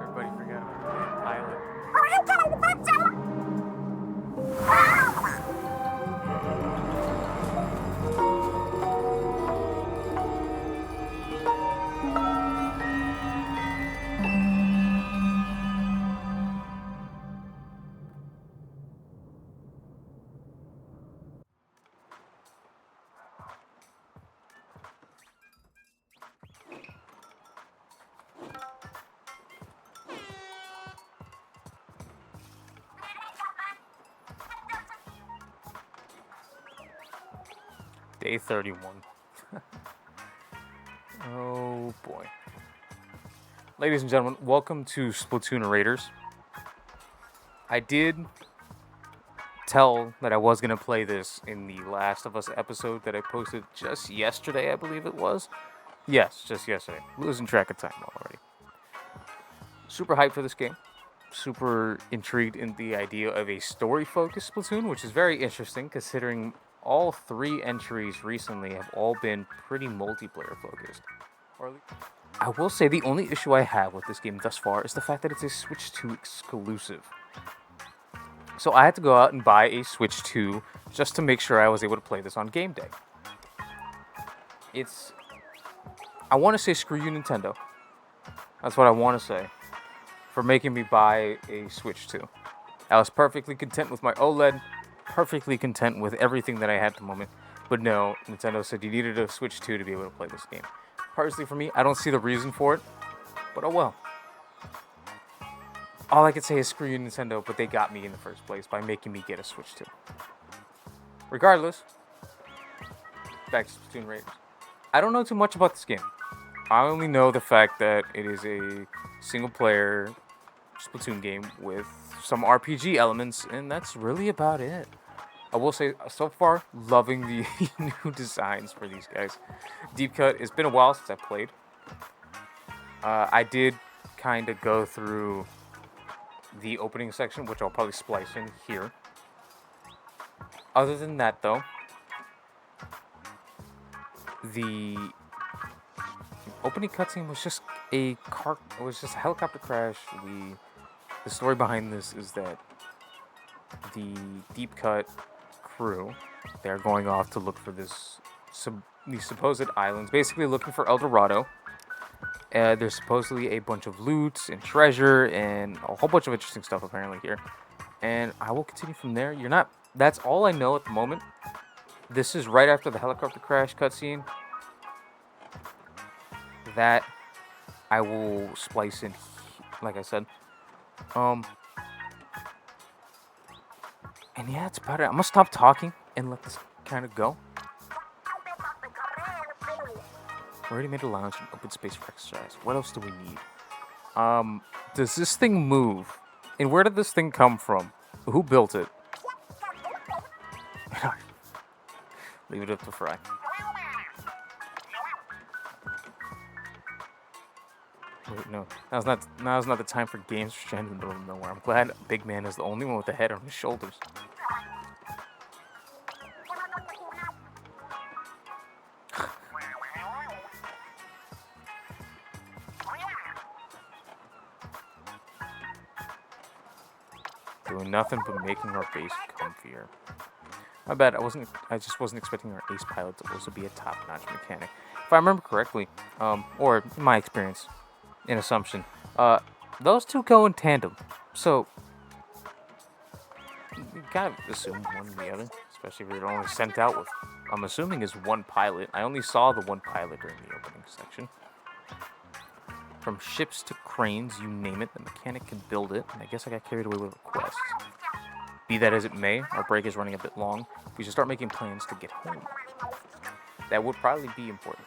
Everybody forgot about the pilot. Day 31. Oh boy. Ladies and gentlemen, welcome to Splatoon Raiders. I did tell that I was going to play this in the Last of Us episode that I posted just yesterday, I believe it was. Yes, just yesterday. Losing track of time already. Super hyped for this game. Super intrigued in the idea of a story-focused Splatoon, which is very interesting considering all 3 entries recently have all been pretty multiplayer-focused. I will say the only issue I have with this game thus far is the fact that it's a Switch 2 exclusive. So I had to go out and buy a Switch 2 just to make sure I was able to play this on game day. I want to say screw you, Nintendo. That's what I want to say. For making me buy a Switch 2. I was perfectly content with my OLED, perfectly content with everything that I had at the moment. But no, Nintendo said you needed a Switch 2 to be able to play this game. Personally, for me, I don't see the reason for it, but oh well. All I could say is screw you, Nintendo, but they got me in the first place by making me get a Switch 2. Regardless, back to Splatoon Raiders. I don't know too much about this game. I only know the fact that it is a single-player Splatoon game with some RPG elements, and that's really about it. I will say, so far, loving the new designs for these guys. Deep Cut, it's been a while since I played. I did kind of go through the opening section, which I'll probably splice in here. Other than that, though, the opening cutscene was just a helicopter crash. The story behind this is that the Deep Cut crew, they're going off to look for these supposed islands, basically looking for El Dorado. There's supposedly a bunch of loot and treasure and a whole bunch of interesting stuff apparently here. And I will continue from there. That's all I know at the moment. This is right after the helicopter crash cutscene. That I will splice in, like I said. And yeah, that's about it. I'm gonna stop talking and let this kind of go. We already made a lounge and open space for exercise. What else do we need? Does this thing move? And where did this thing come from? Who built it? Leave it up to Fry. Wait, no. Now's not the time for games stranded in the middle of nowhere. I'm glad Big Man is the only one with a head on his shoulders. doing nothing but making our base comfier. My bad. I just wasn't expecting our ace pilot to also be a top-notch mechanic. If I remember correctly, or in my experience, in assumption, those two go in tandem. So you gotta assume one or the other, especially if you're only sent out with, I'm assuming, is one pilot. I only saw the one pilot during the opening section. From ships to cranes, you name it, the mechanic can build it, and I guess I got carried away with a quest. Be that as it may, our break is running a bit long. We should start making plans to get home. That would probably be important.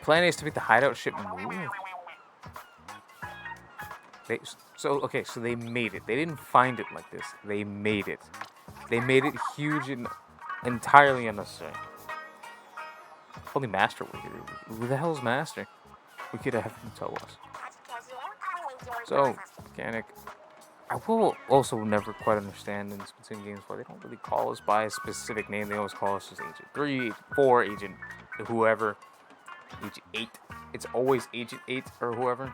Plan A is to make the hideout ship move. So they made it. They didn't find it like this. They made it. They made it huge and entirely unnecessary. Only Master were here. Who the hell's Master? We could have him tell us. So, mechanic. I will also never quite understand in Splatoon games why they don't really call us by a specific name. They always call us just Agent 3, Agent 4, Agent whoever. Agent 8. It's always Agent 8 or whoever.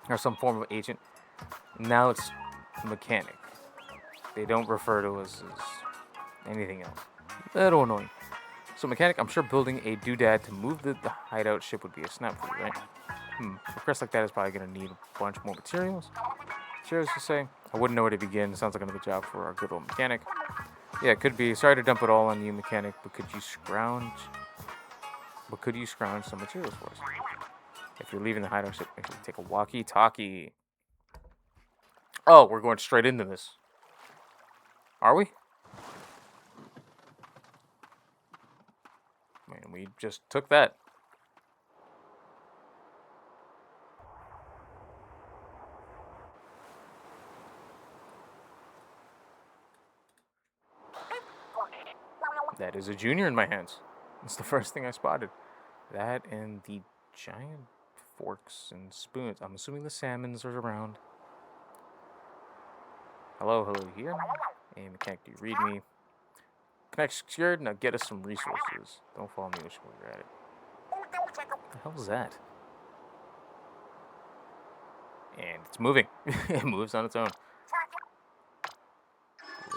Or some form of agent. Now it's mechanic. They don't refer to us as anything else. A little annoying. So mechanic, I'm sure building a doodad to move the hideout ship would be a snap for you, right? A quest like that is probably going to need a bunch more materials. Materials, you say? I wouldn't know where to begin. Sounds like another job for our good old mechanic. Yeah, it could be. Sorry to dump it all on you, mechanic, but could you scrounge some materials for us? If you're leaving the hideout ship, make sure you take a walkie-talkie. Oh, we're going straight into this. Are we? Man, we just took that. That is a junior in my hands. That's the first thing I spotted. That and the giant forks and spoons. I'm assuming the salmons are around. Hello, here. Hey, mechanic, do you read me? Connect secured. Now get us some resources. Don't follow me while you're at it. What the hell is that? And it's moving. It moves on its own.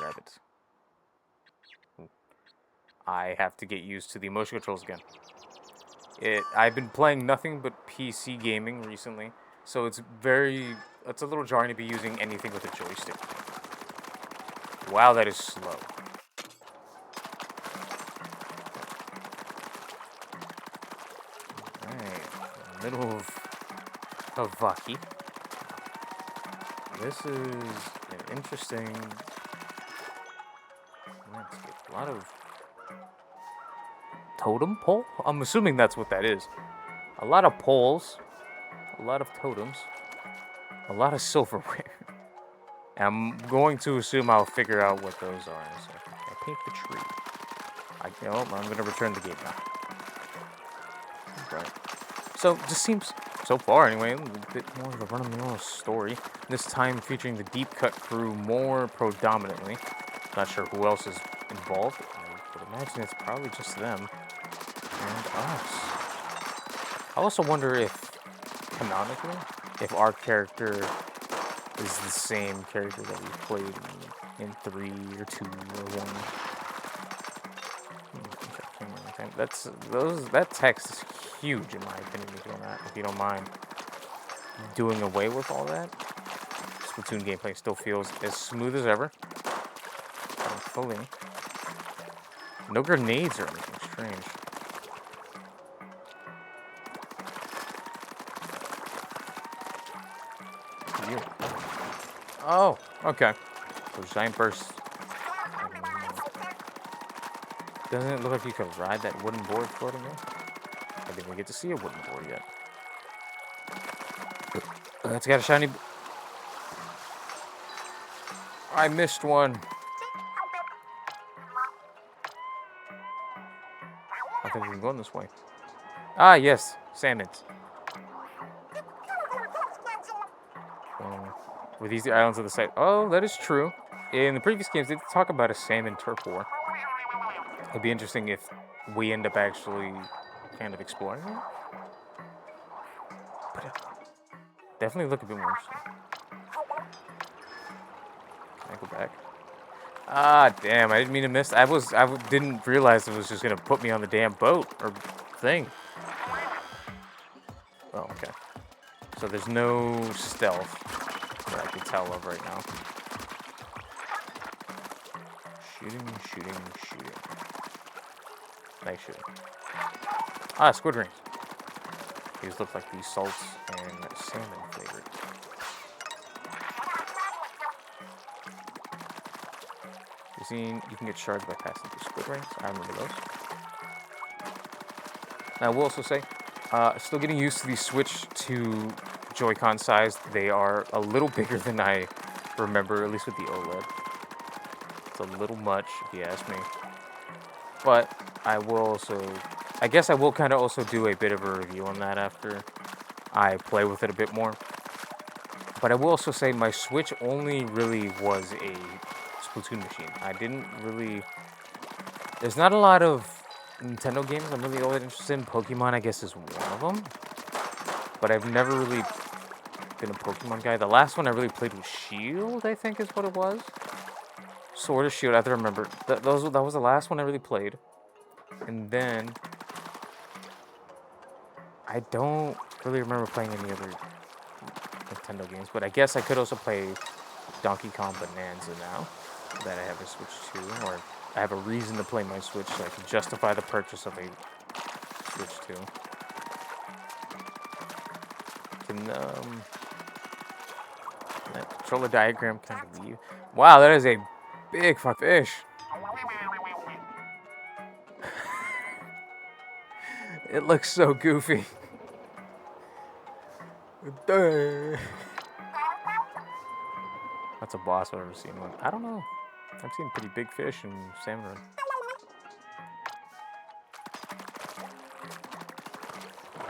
Rabbit. I have to get used to the motion controls again. I've been playing nothing but PC gaming recently, so it's a little jarring to be using anything with a joystick. Wow, that is slow. Alright, middle of Vaki. This is an interesting landscape. A lot of totem pole? I'm assuming that's what that is. A lot of poles, a lot of totems, a lot of silverware. And I'm going to assume I'll figure out what those are in a second. I paint the tree. I'm going to return the gate now. Right. So, this seems, so far anyway, a bit more of a run-of-the-mill story. This time featuring the Deep Cut crew more predominantly. Not sure who else is involved. I would imagine it's probably just them. And us. I also wonder if, canonically, if our character is the same character that we played in 3 or 2 or 1. That text is huge in my opinion, if you don't mind doing away with all that. Splatoon gameplay still feels as smooth as ever. Fully. No grenades or anything strange. Oh, okay. Those giant bursts. Doesn't it look like you could ride that wooden board floating there? I didn't even get to see a wooden board yet. It's got a shiny... I missed one. I think we can go this way. Ah, yes. Salmons. Were these the islands of the site? Oh, that is true. In the previous games, they did talk about a salmon turf war. It'd be interesting if we end up actually kind of exploring it. But definitely look a bit more interesting. Can I go back? Ah, damn! I didn't mean to miss. Didn't realize it was just gonna put me on the damn boat or thing. Oh, okay. So there's no stealth that I can tell of right now. Shooting, shooting, shooting. Nice shooting. Ah, squid rings. These look like these salts and salmon flavored. You can get shards by passing through squid rings. I remember those. Now, I will also say, still getting used to the switch to Joy-Con size. They are a little bigger than I remember, at least with the OLED. It's a little much, if you ask me. But I guess I will kind of also do a bit of a review on that after I play with it a bit more. But I will also say my Switch only really was a Splatoon machine. I didn't really... There's not a lot of Nintendo games I'm really all that interested in. Pokemon, I guess, is one of them. But I've never really been a Pokemon guy. The last one I really played was Shield, I think is what it was. Sword of Shield, I have to remember. That was the last one I really played. And then... I don't really remember playing any other Nintendo games. But I guess I could also play Donkey Kong Bonanza now that I have a Switch 2. Or I have a reason to play my Switch so I can justify the purchase of a Switch 2. Can that controller diagram kind of leave? Wow, that is a big fish. It looks so goofy. That's a boss I've ever seen one. I don't know. I've seen pretty big fish in Salmon Run.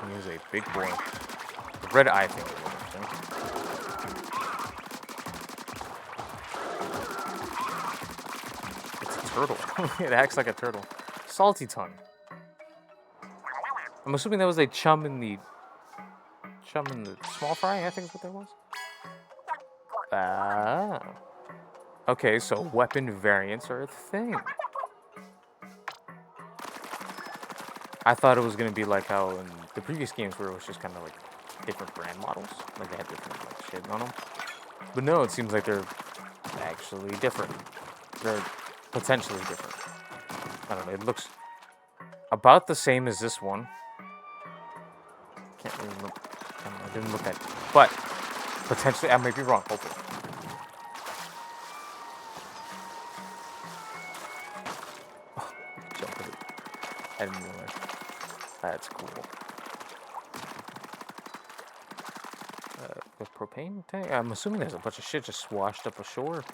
He is a big boy. The red eye thing. It's a turtle. It acts like a turtle. Salty tongue. I'm assuming that was a chum in the small fry, I think is what that was. Ah. Okay, so weapon variants are a thing. I thought it was going to be like how in the previous games where it was just kind of like different brand models. Like they had different like shit on them. But no, it seems like they're actually different. They're potentially different. I don't know, it looks about the same as this one. Can't really look. I don't know, I didn't look at it. But potentially, I might be wrong, hopefully. Oh, jump with it. I didn't realize. That's cool. The propane tank? I'm assuming there's a bunch of shit just washed up ashore.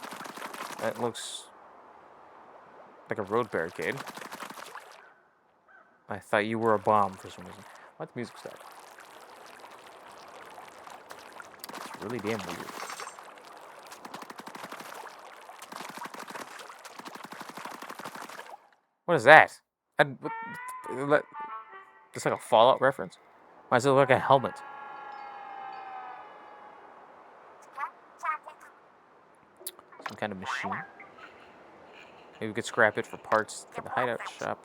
That looks like a road barricade. I thought you were a bomb for some reason. Why'd the music stop? It's really damn weird. What is that? It's like a Fallout reference? Why does it look like a helmet? Some kind of machine. Maybe we could scrap it for parts for the hideout shop.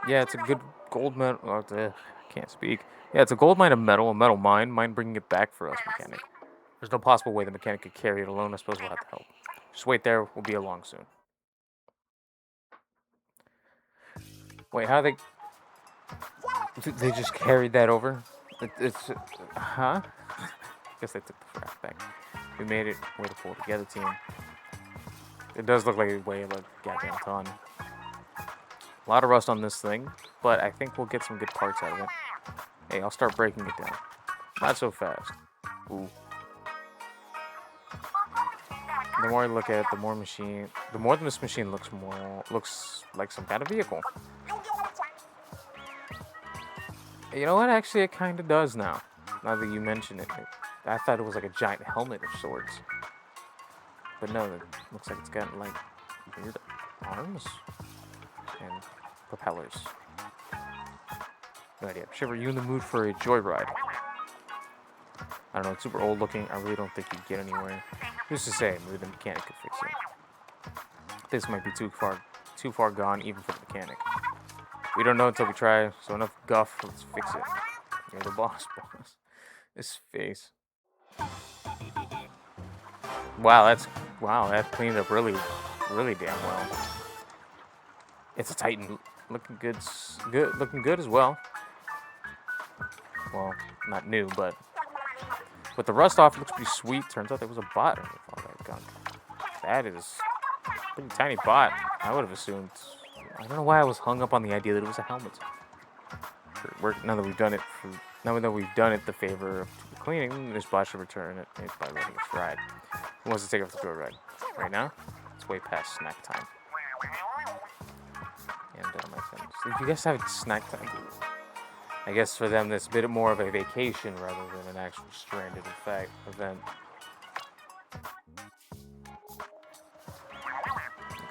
Yeah, it's a good gold medal. Oh, can't speak. Yeah, it's a gold mine of metal, a metal mine. Mind bringing it back for us, mechanic. There's no possible way the mechanic could carry it alone. I suppose we'll have to help. Just wait there. We'll be along soon. Wait, how they just carried that over? It's huh? Guess they took the crap back. We made it. Way to pull together, team. It does look like it weighed like a goddamn ton. A lot of rust on this thing, but I think we'll get some good parts out of it. Hey, I'll start breaking it down. Not so fast. Ooh. The more I look at it, the more this machine looks like some kind of vehicle. You know what? Actually, it kind of does now. Now that you mention it. I thought it was like a giant helmet of sorts. But no, it looks like it's got like weird arms and propellers. No idea. Shiver, you in the mood for a joyride? I don't know, it's super old looking. I really don't think you'd get anywhere. Who's to say? Maybe the mechanic could fix this might be too far gone even for the mechanic. We don't know until we try, so enough guff, let's fix it. You're the boss. His face. Wow, that cleaned up really damn well. It's a Titan, looking good as well. Well, not new, but with the rust off, it looks pretty sweet. Turns out there was a bot underneath all that gunk. That is a pretty tiny bot. I would have assumed. I don't know why I was hung up on the idea that it was a helmet. Now that we've done it, the favor of cleaning, this bot should return it by letting us ride. Who wants to take off the door ride? Right now? It's way past snack time. And my friends, you guys have snack time. I guess for them, that's a bit more of a vacation rather than an actual stranded event.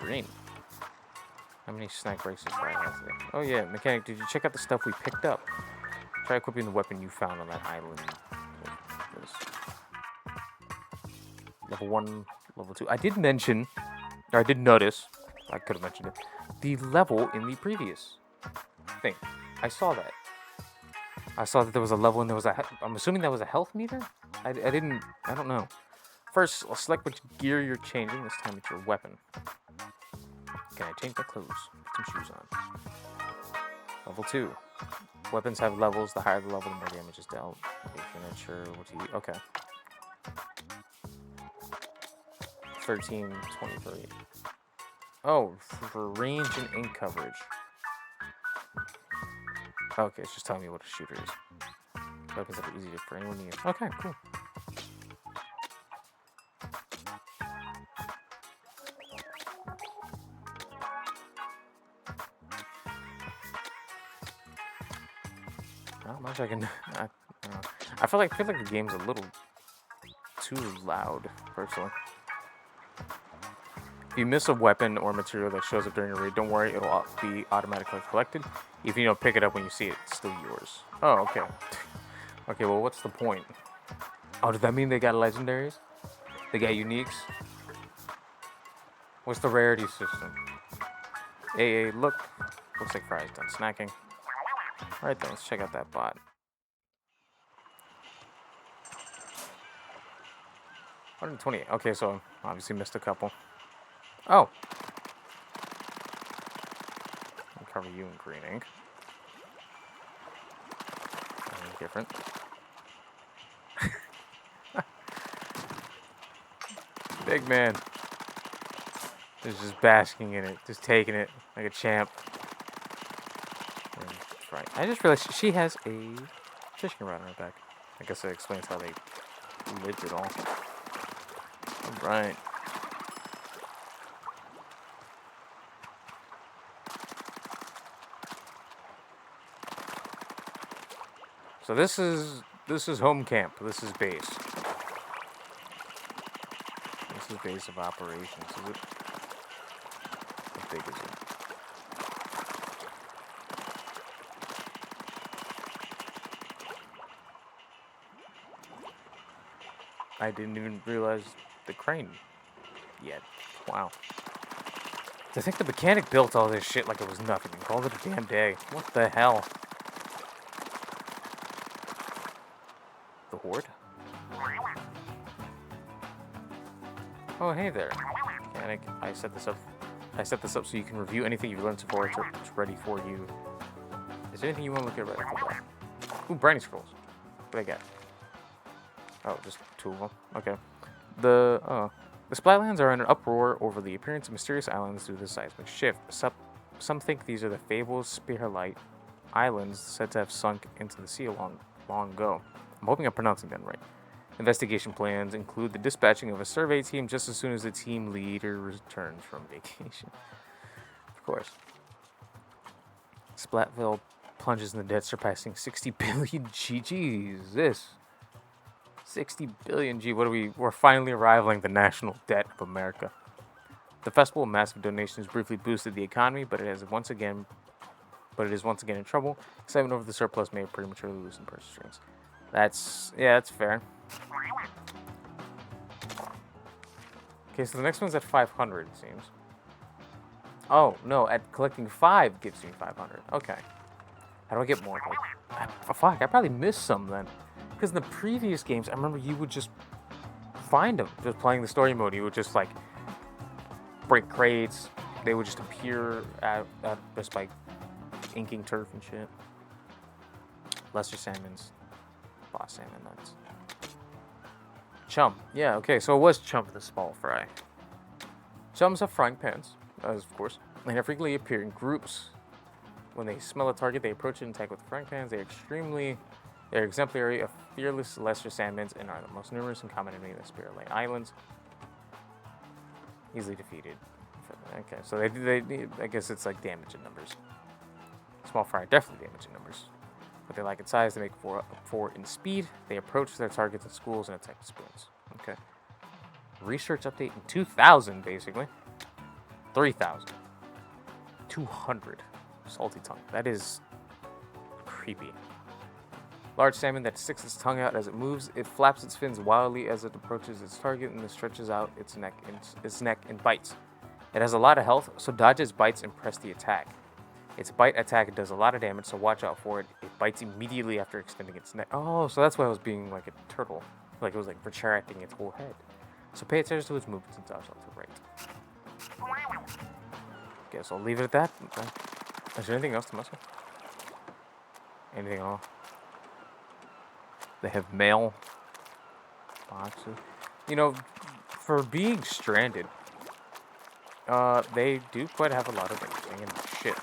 Green. How many snack braces do I have today? Oh yeah, mechanic, did you check out the stuff we picked up? Try equipping the weapon you found on that island. Level 1, level 2. I did notice, I could have mentioned it, the level in the previous thing. I saw that. I saw that there was a level and there was I'm assuming that was a health meter? I don't know. First, I'll select which gear you're changing. This time it's your weapon. Can I change my clothes? Put some shoes on. Level 2. Weapons have levels. The higher the level, the more damage is dealt. If you're not sure what to use. Okay. 13, 23. Oh, for range and ink coverage. Okay, it's just telling me what a shooter is. Weapons that are easy for anyone to use. Okay, cool. Not much I can. I feel like the game's a little too loud, personally. If you miss a weapon or material that shows up during your raid, don't worry, it'll be automatically collected. If you don't pick it up when you see it, it's still yours. Oh, okay. Okay, well, what's the point? Oh, does that mean they got legendaries? They got uniques? What's the rarity system? Hey, look. Looks like Fry's done snacking. Alright then, let's check out that bot. $128. Okay, so obviously missed a couple. Oh. I'll cover you in green ink. Anything different. Big man. Is just basking in it, just taking it like a champ. That's right. I just realized she has a fishing rod on her back. I guess that explains how they lived it all. All right. So this is home camp. This is base. This is base of operations. Is it? How big is it? I didn't even realize the crane yet. Wow. To think the mechanic built all this shit like it was nothing and called it a damn day. What the hell? The Horde? Oh, hey there. Mechanic, I set this up so you can review anything you've learned so far. It's ready for you. Is there anything you want to look at right off the bat? Ooh, brownie scrolls. What I got? Oh, just 2 of them. Okay. The Splatlands are in an uproar over the appearance of mysterious islands due to the seismic shift. Some think these are the fabled Spearlight Islands said to have sunk into the sea long ago. I'm hoping I'm pronouncing that right. Investigation plans include the dispatching of a survey team just as soon as the team leader returns from vacation. Of course. Splatville plunges in the debt, surpassing 60 billion G. Jesus. 60 billion G. We're finally rivaling the national debt of America. The festival of massive donations briefly boosted the economy, but it is once again in trouble. Excitement over the surplus may have prematurely loosened purse strings. That's fair. Okay, so the next one's at 500, it seems. Oh, no, at collecting 5 gives me 500. Okay. How do I get more? Like, fuck, I probably missed some then. Because in the previous games, I remember you would just find them. Just playing the story mode, you would just, like, break crates. They would just appear at just by inking turf and shit. Lesser salmons. Boss salmon nuts. Chum. Yeah, okay, so it was chum for the small fry. Chums have frying pans, as of course, and they frequently appear in groups. When they smell a target, they approach it and attack with frying pans. They're exemplary of fearless lesser salmons and are the most numerous and common enemy of the Spirit Lane Islands. Easily defeated. Okay, so they I guess it's like damage in numbers. Small fry, definitely damage in numbers. But they lack in size, they make 4 in speed. They approach their targets in schools and attack with spoons. Okay. Research update in 2000, basically. 3,000. 200. Salty tongue. That is creepy. Large salmon that sticks its tongue out as it moves. It flaps its fins wildly as it approaches its target and then stretches out its neck and bites. It has a lot of health, so dodges bites and press the attack. Its bite attack does a lot of damage, so watch out for it. It bites immediately after extending its neck. Oh, so that's why it was being like a turtle. Like it was like retracting its whole head. So pay attention to its movements and dodge left to right. Guess I'll leave it at that. Is there anything else to mess with? Anything at all? They have mail boxes. You know, for being stranded, they do quite have a lot of everything and shit.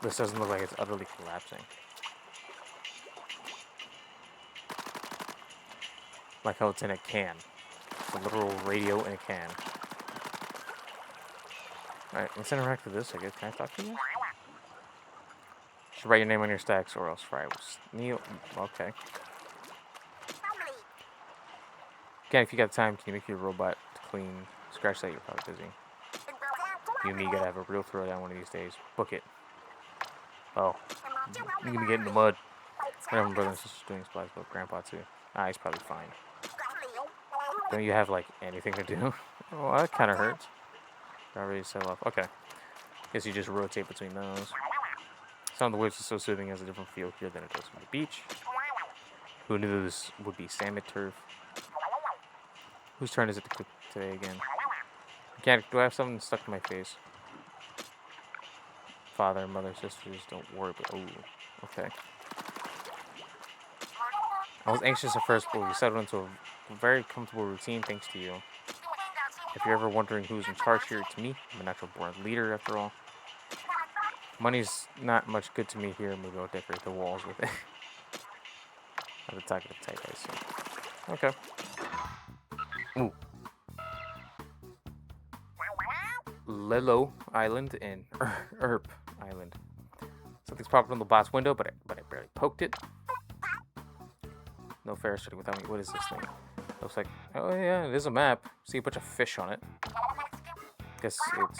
This doesn't look like it's utterly collapsing. Like how it's in a can. It's a literal radio in a can. Alright, let's interact with this, I guess. Can I talk to you? Should write your name on your stacks or else fry will Neil. Okay. Again, if you got time, can you make your robot clean? Scratch that, you're probably busy. You and me gotta have a real throwdown one of these days. Book it. Oh. You're gonna get in the mud. I have my brother and sister's doing splats, but grandpa too. Ah, he's probably fine. Don't you have, like, anything to do? Oh, that kind of hurts. Already set off. Okay. Guess you just rotate between those. Sound of the waves is so soothing, has a different feel here than it does on the beach. Who knew this would be salmon turf? Whose turn is it to cook today again? Mechanic, do I have something stuck to my face? Father, mother, sisters, don't worry, but oh, okay. I was anxious at first, but we settled into a very comfortable routine thanks to you. If you're ever wondering who's in charge here, it's me. I'm a natural-born leader, after all. Money's not much good to me here. Maybe I'll decorate the walls with it. At the top of the type, I see. Okay. Ooh. Lilo Island and Erp Island. Something's popped on the bot's window, but I barely poked it. No Ferris wheel without me. What is this thing? Looks like, oh yeah, it is a map. See a bunch of fish on it. Guess it's.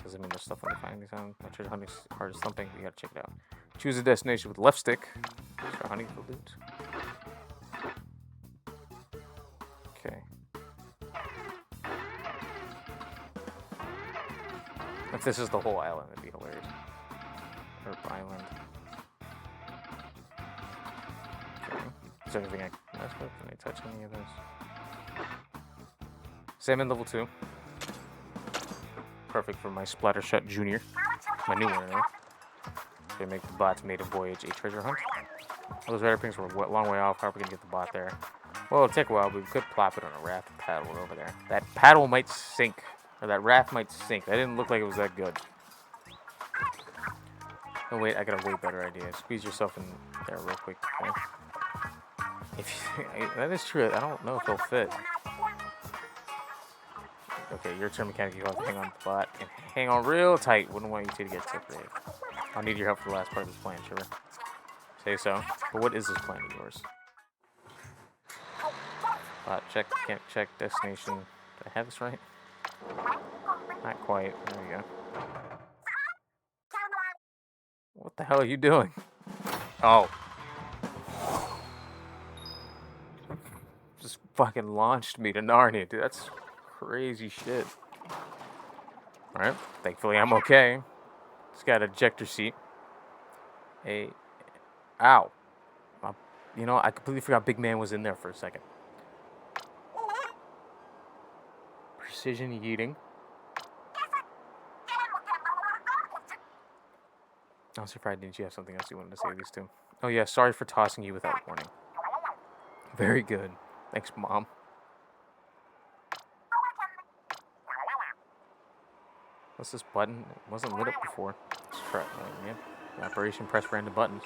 Doesn't mean there's stuff on the finding sound. Not sure hunting hard as something. You gotta check it out. Choose a destination with left stick. Start hunting for loot. Okay. If this is the whole island, it'd be hilarious. Herb Island. Okay. Is there anything I can mess with? Can I touch any of this? Salmon level 2. Perfect for my Splattershot Junior. My new one, anyway. They make the bot's maiden voyage a treasure hunt. All those rare pings were a long way off. How are we gonna get the bot there? Well, it'll take a while, but we could plop it on a raft and paddle it over there. That paddle might sink. Or that raft might sink. That didn't look like it was that good. Oh wait, I got a way better idea. Squeeze yourself in there real quick. Okay? That is true. I don't know if it'll fit. Okay, your turn, mechanic. You have to hang on to the bot and hang on real tight. Wouldn't want you two to get separated. I'll need your help for the last part of this plan, sure. Say so. But what is this plan of yours? Bot check, mechanic check, destination. Did I have this right? Not quite. There we go. What the hell are you doing? Oh. Just fucking launched me to Narnia, dude. That's crazy shit. Alright, thankfully I'm okay. Just got an ejector seat. Ow. You know, I completely forgot Big Man was in there for a second. Precision yeeting. I was surprised, didn't you have something else you wanted to say to these two? Oh yeah, sorry for tossing you without warning. Very good. Thanks, Mom. What's this button? It wasn't lit up before. Let's try it. Yeah. Operation press random buttons.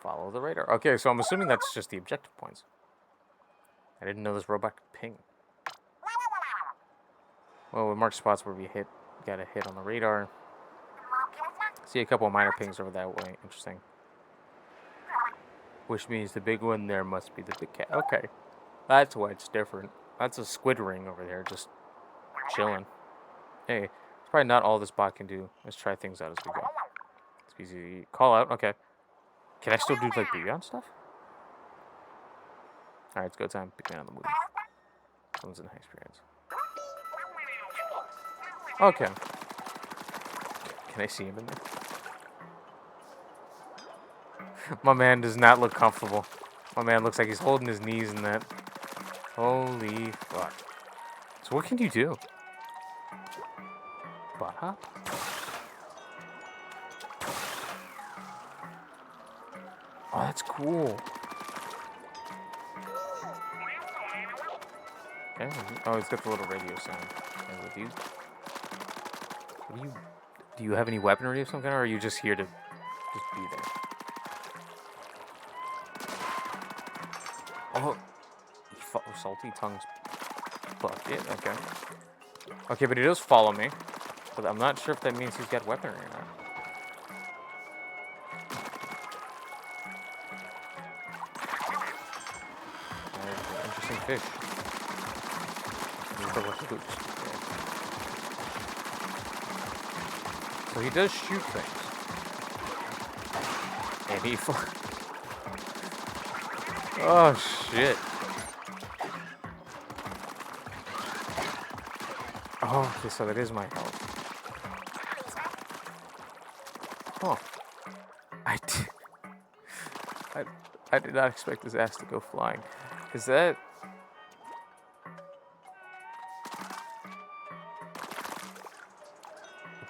Follow the radar. Okay, so I'm assuming that's just the objective points. I didn't know this robot could ping. Well, we mark spots where we got a hit on the radar. See a couple of minor pings over that way. Interesting. Which means the big one there must be the big cat. Okay. That's why it's different. That's a squid ring over there, just chilling. Hey, it's probably not all this bot can do. Let's try things out as we go. It's easy. Call out. Okay. Can I still do, like, beyond stuff? Alright, it's go time. Big Man on the move. Someone's in high experience. Okay. Can I see him in there? My man does not look comfortable. My man looks like he's holding his knees in that. Holy fuck. So what can you do? Bot hop? Oh, that's cool. Okay. Oh, it's got the little radio sound. Do you have any weaponry of some kind, or are you just here to just be there? Oh, salty tongues bucket. Okay. Okay, but he does follow me. But I'm not sure if that means he's got weaponry or not. There's an interesting fish. So he does shoot things. And he oh, shit. Oh, okay, so that is my health. Oh. I did not expect his ass to go flying. Is that...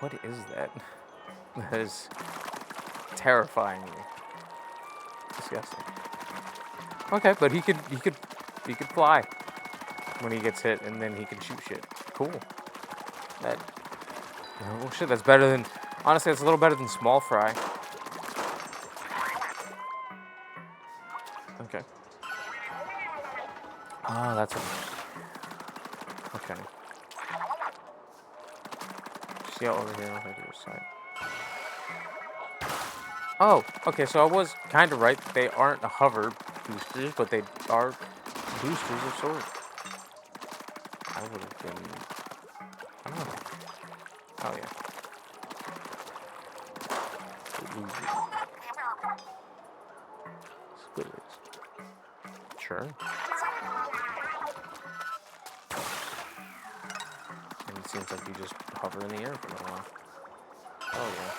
What is that? That is terrifying me. Disgusting. Okay, but he could fly when he gets hit, and then he can shoot shit. Cool. That. Oh shit, that's better than. Honestly, it's a little better than small fry. Okay. Ah, that's what. Okay. See out over here on the other side. Oh, okay, so I was kind of right. They aren't a hover boosters, but they are boosters of sorts. I would have been... Oh, yeah. Squidders. Sure. And it seems like you just hover in the air for a little while. Oh, yeah.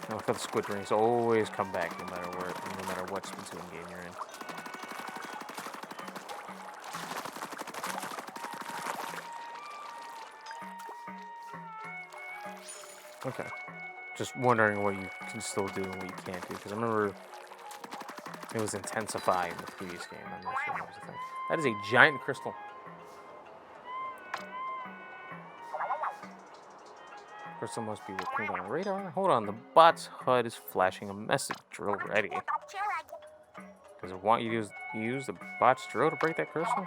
I thought the squid rings always come back no matter what Splatoon game you're in. Okay. Just wondering what you can still do and what you can't do, because I remember it was intensify in the previous game. I'm not sure that was the thing. That is a giant crystal. Crystal must be pinged on a radar. Hold on, the bot's HUD is flashing a message. Drill ready. Does it want you to use the bot's drill to break that crystal?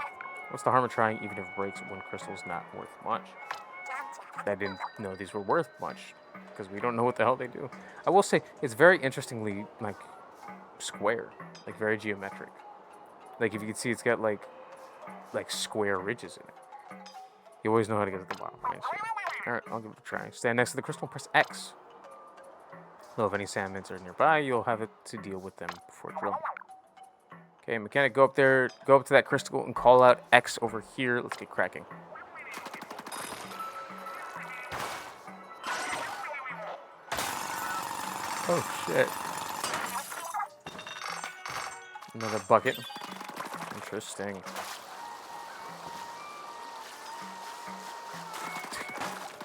What's the harm of trying, even if it breaks when crystal's not worth much? I didn't know these were worth much, because we don't know what the hell they do. I will say, it's very interestingly, like, square. Like, very geometric. Like, if you can see, it's got, like square ridges in it. You always know how to get to the bottom, right? So, alright, I'll give it a try. Stand next to the crystal, press X. Though if any salmons are nearby, you'll have it to deal with them before drilling. Okay, mechanic, go up there, go up to that crystal and call out X over here. Let's get cracking. Oh, shit. Another bucket. Interesting.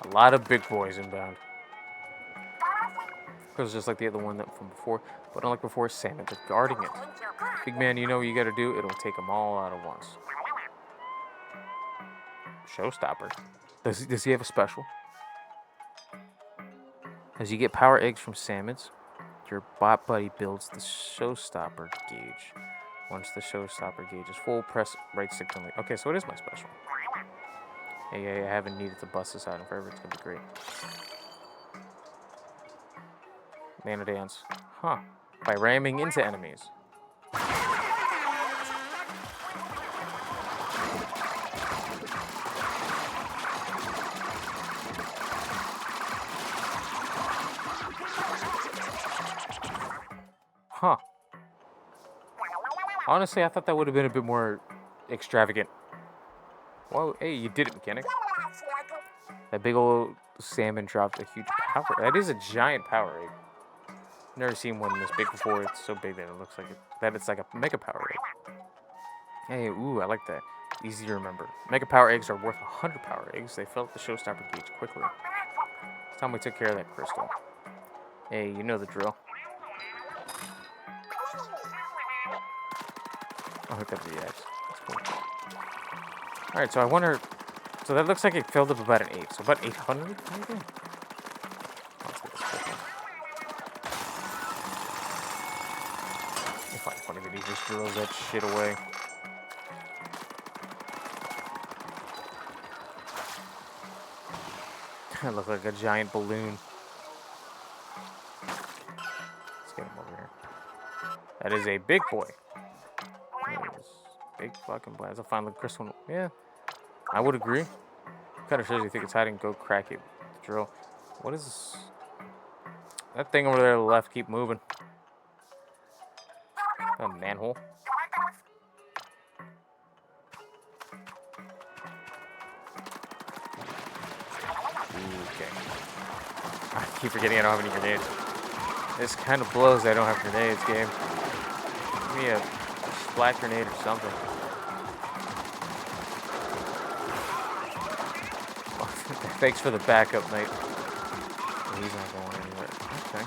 A lot of big boys inbound. Because just like the other one from before, but unlike before, salmons are guarding it. Big man, you know what you gotta do? It'll take them all out at once. Showstopper. Does he have a special? As you get power eggs from salmons, your bot buddy builds the showstopper gauge. Once the showstopper gauge is full, press right stick to leave. Okay, so it is my special. Hey, I haven't needed to bust this out in forever. It's gonna be great. Mana dance. Huh. By ramming into enemies. Huh. Honestly, I thought that would have been a bit more extravagant. Whoa, hey, you did it, mechanic. That big old salmon dropped a huge power. That is a giant power egg. Never seen one this big before. It's so big that it looks like it's like a mega power egg. Hey, ooh, I like that. Easy to remember. Mega power eggs are worth 100 power eggs. They fill up the showstopper gauge quickly. It's time we took care of that crystal. Hey, you know the drill. I'll hook up the X. That's cool. Alright, so I wonder... So that looks like it filled up about an 8. So about 800, maybe? Let's get this crystal. I find it funny that he just drills that shit away. That looks like a giant balloon. Let's get him over here. That is a big boy. Big fucking boy. That's a fine little crystal. Yeah, I would agree. Kind of shows you think it's hiding. Go crack it. Drill. What is this? That thing over there to the left keep moving. A manhole. Okay. I keep forgetting I don't have any grenades. This kind of blows that I don't have grenades, game. Give me a splat grenade or something. Thanks for the backup, mate. He's not going anywhere. Okay.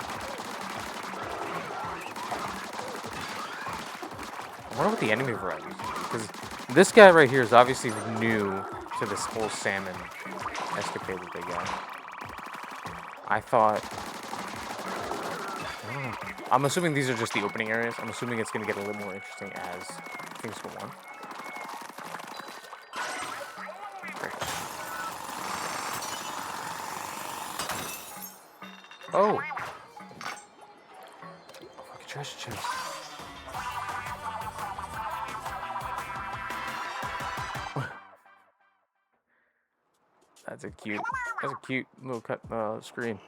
I wonder what the enemy variety is. Because this guy right here is obviously new to this whole salmon escapade that they got. I thought... I don't know. I'm assuming these are just the opening areas. I'm assuming it's going to get a little more interesting as things go on. Oh! Fucking treasure chest. That's a cute little cut screen.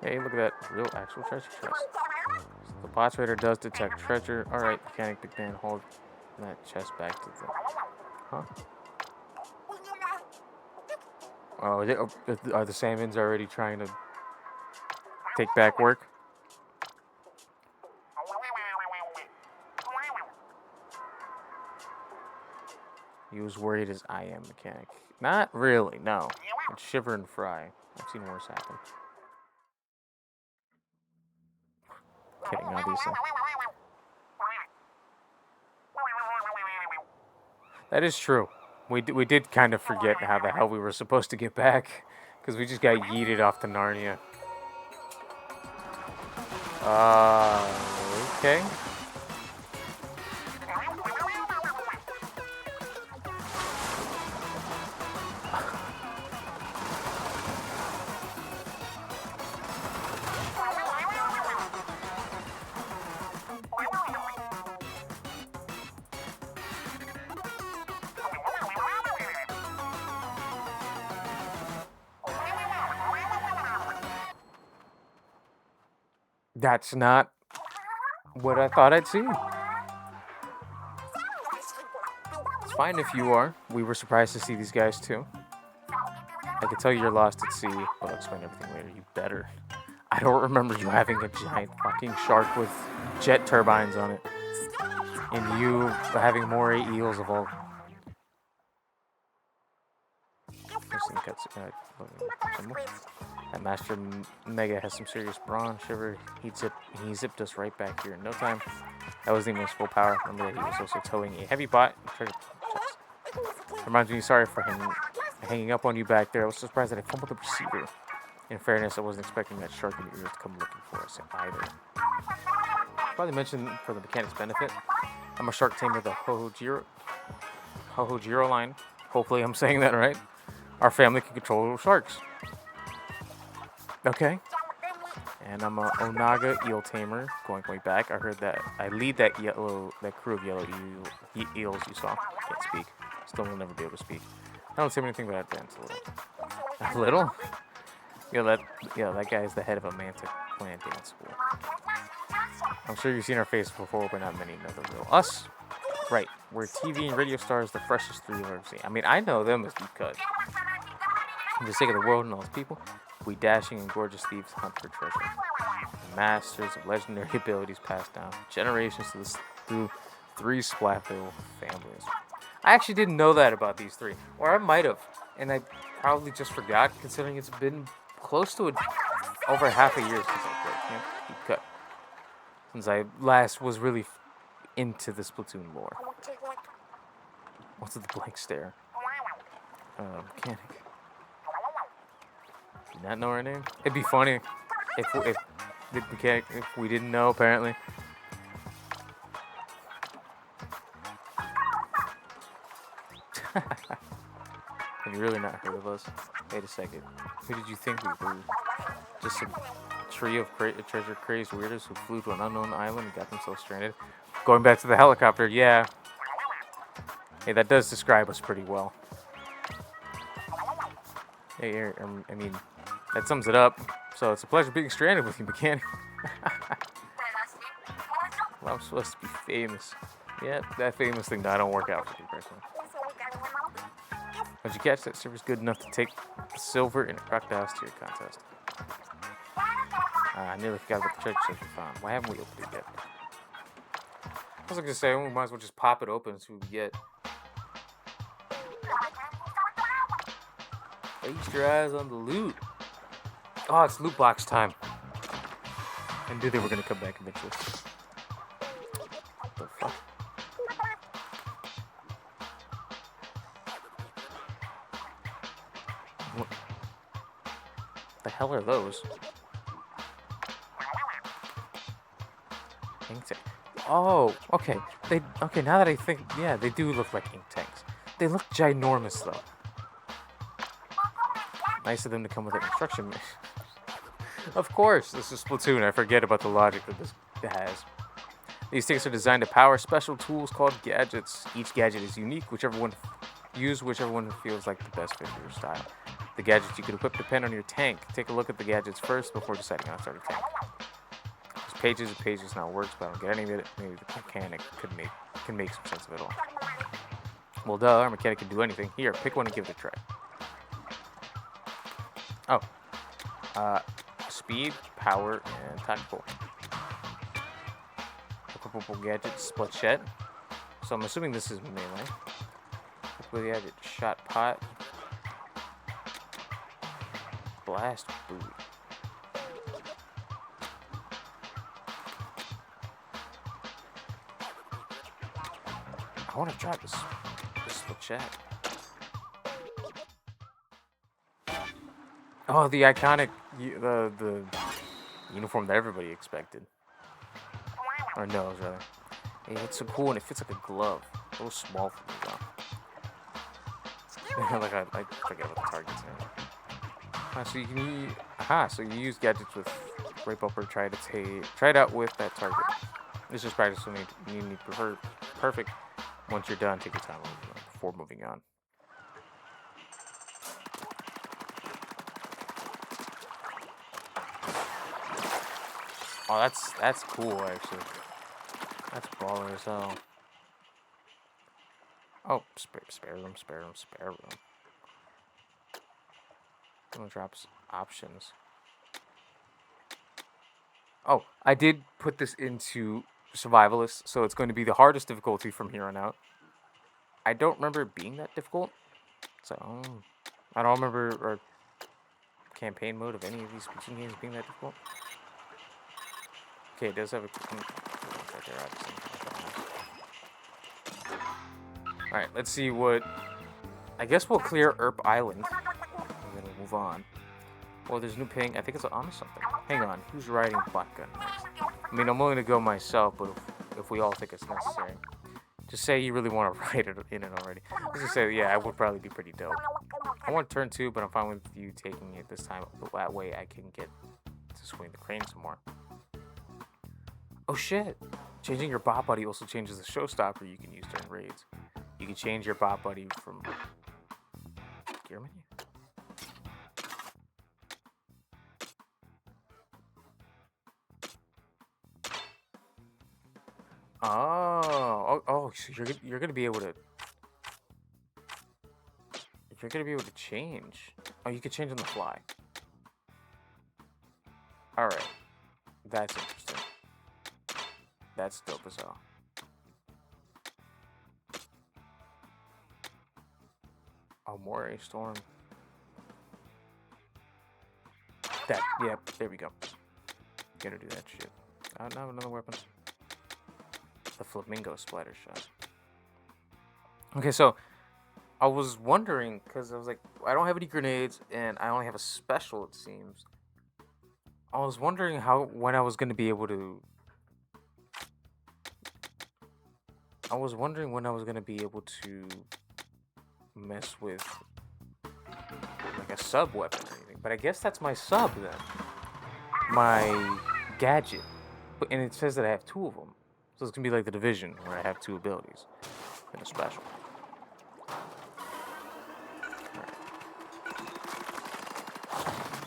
Hey, look at that real actual treasure chest. So the bots raider does detect treasure. All right, mechanic, big man, hold that chest back to the. Huh? Oh, are the salmons already trying to take back work? He was worried as I am, mechanic. Not really, no. It's shiver and fry. I've seen worse happen. Kidding, obviously. That is true. We did kind of forget how the hell we were supposed to get back. Because we just got yeeted off to Narnia. Okay. That's not what I thought I'd see. It's fine if you are. We were surprised to see these guys too. I can tell you're lost at sea, but I'll explain everything later. You better. I don't remember you having a giant fucking shark with jet turbines on it. And you having moray eels of all. That Master Mega has some serious brawn. Shiver, he zipped us right back here in no time. That wasn't even his full power. Remember that he was also towing a heavy bot and treasure chest. Reminds me, sorry for him hanging up on you back there. I was surprised that I fumbled the receiver. In fairness, I wasn't expecting that shark in your ears to come looking for us either. Probably mentioned for the mechanic's benefit, I'm a shark tamer of the Ho-Ho-Jiro line. Hopefully I'm saying that right. Our family can control sharks. Okay. And I'm a Onaga eel tamer, going way back. I heard that I lead that crew of yellow eels you saw. Can't speak. Still will never be able to speak. I don't say anything, but I dance a little. A little? That guy is the head of a Mantic clan dance school. I'm sure you've seen our face before, but not many know the real us. Right, we're TV and radio stars, the freshest three you've ever seen. I mean, I know them as deep cut. For the sake of the world and all its people, we dashing and gorgeous thieves hunt for treasure. Masters of legendary abilities passed down generations through three Splatville families. I actually didn't know that about these three, or I might have, and I probably just forgot, considering it's been close to over half a year since I played Deep Cut. Since I last was really into the Splatoon lore. What's with the blank stare? Mechanic. Do you not know her name? It'd be funny if the mechanic, if we didn't know, apparently. Have you really not heard of us? Wait a second. Who did you think we were? Just some trio of treasure-crazed weirdos who flew to an unknown island and got themselves stranded? Going back to the helicopter, yeah. Hey, that does describe us pretty well. Hey, I mean, that sums it up. So it's a pleasure being stranded with you, mechanic. Well, I'm supposed to be famous. Yeah, that famous thing don't work out for me personally. Did you catch that server's good enough to take silver in a crocodile's tier contest? I nearly forgot about the treasure chest we found. Why haven't we opened it yet? I was going to say, we might as well just pop it open and see what we get. Feast your eyes on the loot. Oh, it's loot box time. I knew they were going to come back eventually. What the fuck? What the hell are those? Ink tank. Oh, okay. Okay, now that I think, yeah, they do look like ink tanks. They look ginormous, though. Nice of them to come with an instruction manual. Of course, this is Splatoon. I forget about the logic that this has. These things are designed to power special tools called gadgets. Each gadget is unique, whichever one feels like the best fit for your style. The gadgets you can equip depend on your tank. Take a look at the gadgets first before deciding how to start a tank. There's pages and pages now works, but I don't get any of it. Maybe the mechanic can make some sense of it all. Well, duh, our mechanic can do anything. Here, pick one and give it a try. Oh. Speed, power, and tactical. Equipable gadget, split shed. So I'm assuming this is melee. Equipable gadget, shot pot. Blast boot. I want to try this split shed. Oh, the iconic, the uniform that everybody expected. Or knows, rather. Hey, it's so cool and it fits like a glove. A little small for me, though. Like, I forget what the target's in. So you use gadgets with right bumper, try it out with that target. This is practice, so you need perfect. Once you're done, take your time before moving on. Oh, that's cool actually. That's baller as hell. Oh, spare room. I'm gonna drop options. Oh, I did put this into survivalist, so it's going to be the hardest difficulty from here on out. I don't remember it being that difficult, so I don't remember or campaign mode of any of these Splatoon games being that difficult. Okay, it does have a right there, obviously. All right, let's see what. I guess we'll clear Erp Island, and then we'll move on. Well, there's new ping. I think it's on something. Hang on, who's riding Botgun next? I mean, I'm willing to go myself, but if we all think it's necessary, just say you really want to ride it in it already. Let's just say, yeah, I would probably be pretty dope. I want turn 2, but I'm fine with you taking it this time. That way I can get to swing the crane some more. Oh shit! Changing your bot buddy also changes the showstopper you can use during raids. You can change your bot buddy from gear menu. Oh, so you're gonna be able to. You're gonna be able to change. Oh, you can change on the fly. All right, that's interesting. That's dope as hell. Oh, more A storm. Yep, there we go. Gotta do that shit. I don't have another weapon. The flamingo splatter shot. Okay, so I was wondering, because I was like, I don't have any grenades, and I only have a special, it seems. I was wondering when I was going to be able to... I was wondering when I was going to be able to mess with, like, a sub weapon or anything. But I guess that's my sub, then. My gadget. And it says that I have 2 of them. So it's going to be like the Division, where I have 2 abilities. And a special. Alright.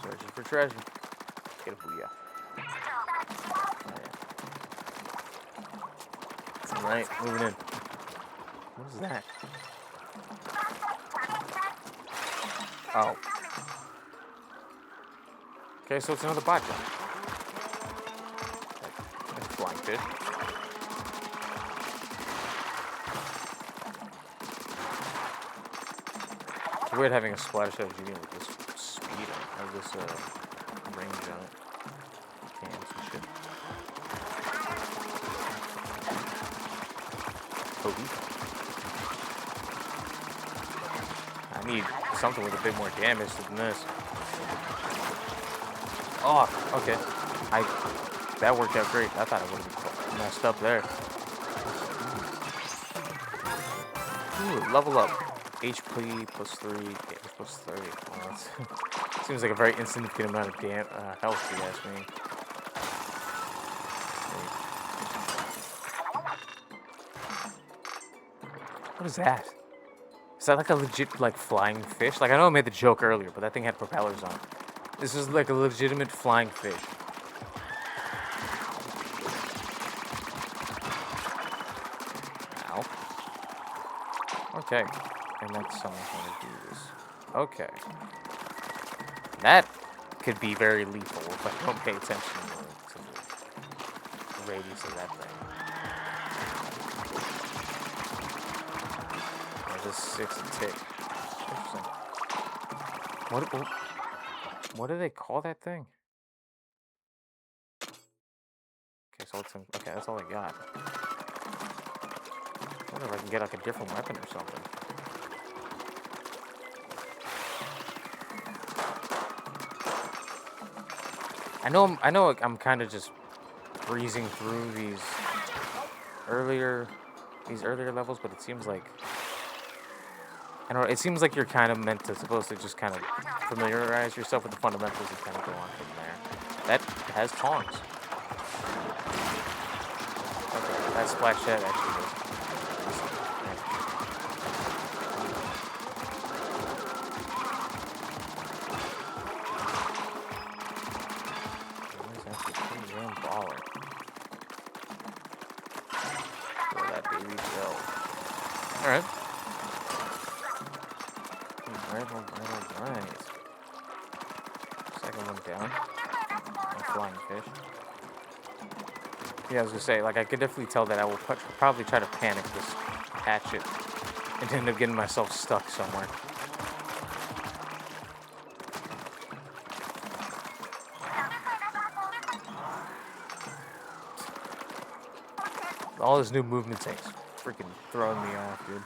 Searching for treasure. Get a booyah. Alright, moving in. What is that? Oh. Okay, so it's another bot jump. Like flying fish. It's weird having a splash shot shooting with this speed or this range on it. Cams and shit. I need something with a bit more damage than this. Oh, okay. That worked out great. I thought I would have messed up there. Ooh, level up. HP plus 3, damage plus 30. Well, seems like a very insignificant amount of health, if you ask me. What is that? Is that like a legit, like, flying fish? Like, I know I made the joke earlier, but that thing had propellers on it. This is like a legitimate flying fish. Ow. Okay. And that's someone's going to do this. Okay. That could be very lethal if I don't pay attention to the radius of that thing. Just 6 a tick. Interesting. What do they call that thing? Okay, so okay, that's all I got. I wonder if I can get like a different weapon or something. I know I'm kind of just breezing through these earlier levels, but it seems like I don't know, it seems like you're kind of supposed to just kind of familiarize yourself with the fundamentals and kind of go on from there. That has tongs. Okay, that splash shot actually does. That's actually pretty damn baller. Alright. Alright. Second one down. A flying fish. Yeah, I was gonna say, like, I could definitely tell that I will probably try to panic this hatchet and end up getting myself stuck somewhere. All this new movement takes freaking throwing me off, dude.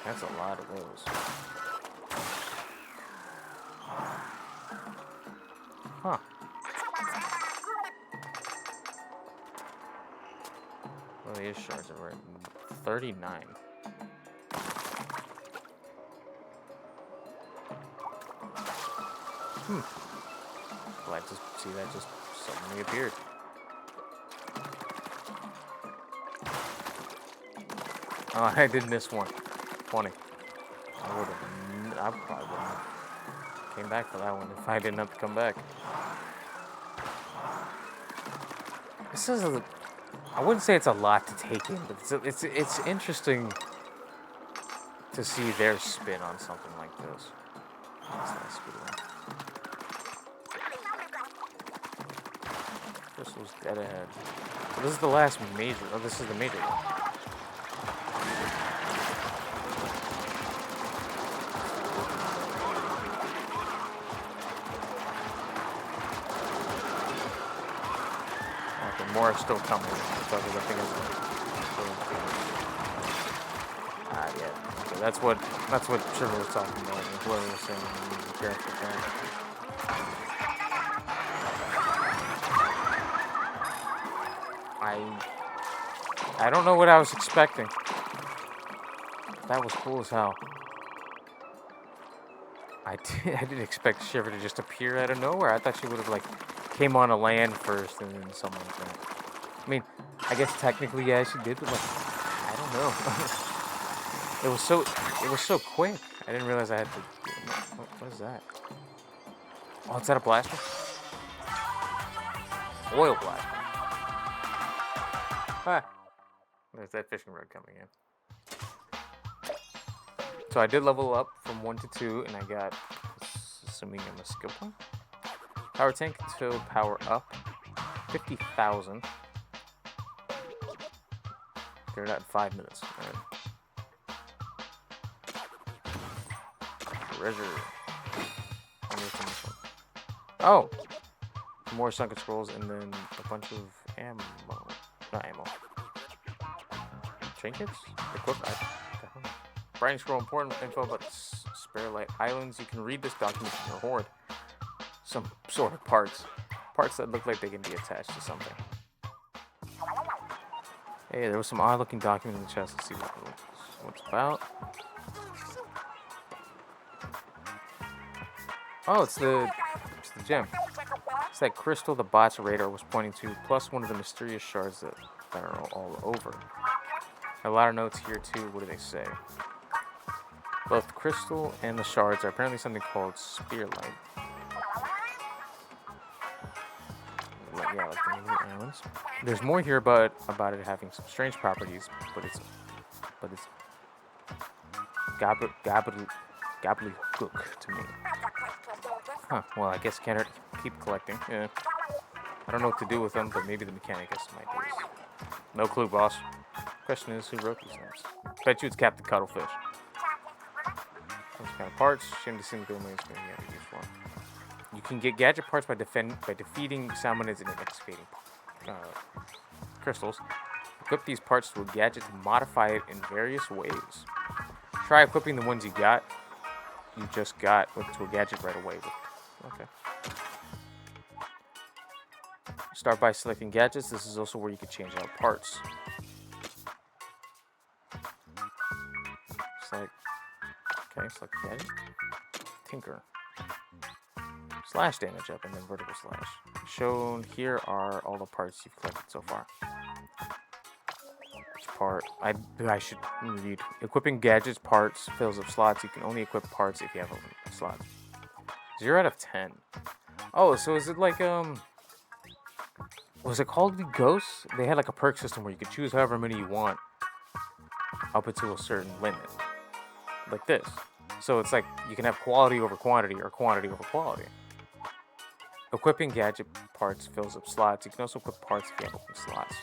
That's a lot of those. Huh. Well, these shards are right. 39. Glad to see that just suddenly appeared. Oh, I did miss one. 20. I probably wouldn't have came back for that one if I didn't have to come back. This is I wouldn't say it's a lot to take in, but it's interesting to see their spin on something like this. That's not a speed one. Crystal's dead ahead. So this is the last major. Oh, this is the major one. Okay, more are still coming. Because the thing is, yeah. So that's what Trevor was talking about. And whoever was saying, be careful, I don't know what I was expecting. That was cool as hell. I didn't expect Shiver to just appear out of nowhere. I thought she would have like came on a land first and then something like that. I mean, I guess technically yeah she did, but like I don't know. it was so quick. I didn't realize I had to. What is that? Oh, is that a blaster? Oil blaster. Ah, there's that fishing rod coming in. So I did level up from 1 to 2, and I got, assuming I'm a skill point, power tank to power up, 50,000. Cleared out in 5 minutes. All right. Treasure. Oh, more sunken scrolls, and then a bunch of ammo. Not ammo. Trinkets? Equip. Writing scroll, important info about Spare Light Islands. You can read this document from your hoard. Some sort of parts. Parts that look like they can be attached to something. Hey, there was some odd looking document in the chest. Let's see what it's about. Oh, it's the gem. It's that crystal the bot's radar was pointing to, plus one of the mysterious shards that are all over. A lot of notes here too. What do they say? Both the crystal and the shards are apparently something called spearlight. Yeah, like the new islands. There's more here about it having some strange properties, but it's gobbledygook to me. Huh, well, I guess can't keep collecting. Yeah. I don't know what to do with them, but maybe the mechanic has some ideas. No clue, boss. Question is, who wrote these names? Bet you it's Captain Cuttlefish. Those kind of parts. Shame to see the domains being useful. You can get gadget parts by defeating salmonids and excavating crystals. Equip these parts to a gadget to modify it in various ways. Try equipping the ones you just got to a gadget right away. Okay. Start by selecting gadgets. This is also where you can change out parts. Select gadget. Tinker. Slash damage up and then vertical slash. Shown here are all the parts you've collected so far. Which part? I should read. Equipping gadgets parts fills up slots. You can only equip parts if you have open slots. 0 out of 10. Oh, so is it like Was it called the Ghosts? They had like a perk system where you could choose however many you want up until a certain limit, like this. So it's like you can have quality over quantity or quantity over quality. Equipping gadget parts fills up slots. You can also equip parts if you have open slots.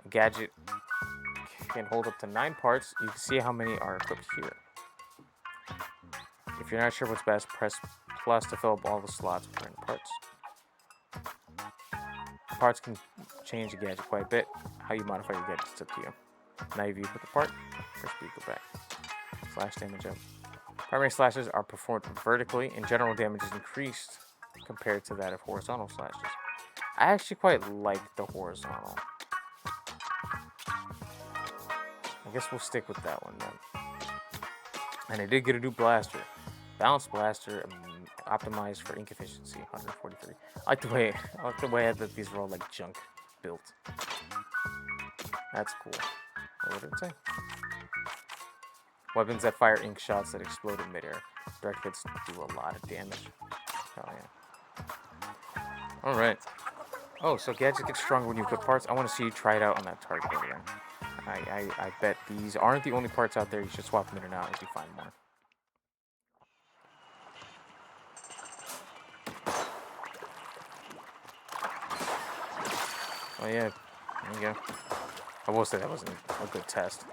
A gadget can hold up to 9 parts. You can see how many are equipped here. If you're not sure what's best, press plus to fill up all the slots between the parts. Parts can change the gadget quite a bit. How you modify your gadget is up to you. Now you've equipped the part, press B to go back. Slash damage up. Primary slashes are performed vertically, and general damage is increased compared to that of horizontal slashes. I actually quite like the horizontal. I guess we'll stick with that one then. And I did get a new blaster. Balanced blaster, optimized for ink efficiency, 143. I like the way that these are all like junk built. That's cool. What did it say? Weapons that fire ink shots that explode in midair. Direct hits do a lot of damage. Hell yeah. Alright. Oh, so gadgets get stronger when you equip parts. I want to see you try it out on that target over there. I bet these aren't the only parts out there. You should swap them in and out if you find more. Oh yeah, there you go. I will say that wasn't a good test.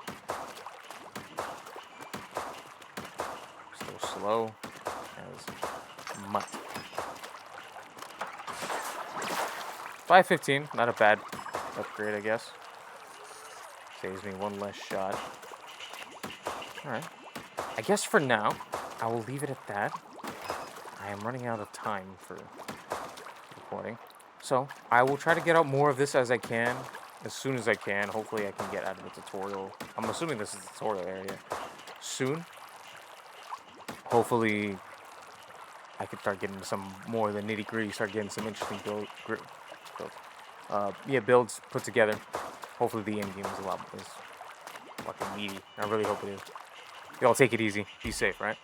Still slow as mutt. 515, not a bad upgrade, I guess. Saves me one less shot. Alright. I guess for now, I will leave it at that. I am running out of time for recording. So, I will try to get out more of this as I can, as soon as I can. Hopefully I can get out of the tutorial. I'm assuming this is the tutorial area soon. Hopefully I can start getting some more of the nitty gritty, start getting some interesting builds put together. Hopefully the end game is fucking meaty. I really hope it is. Y'all take it easy. Be safe, right?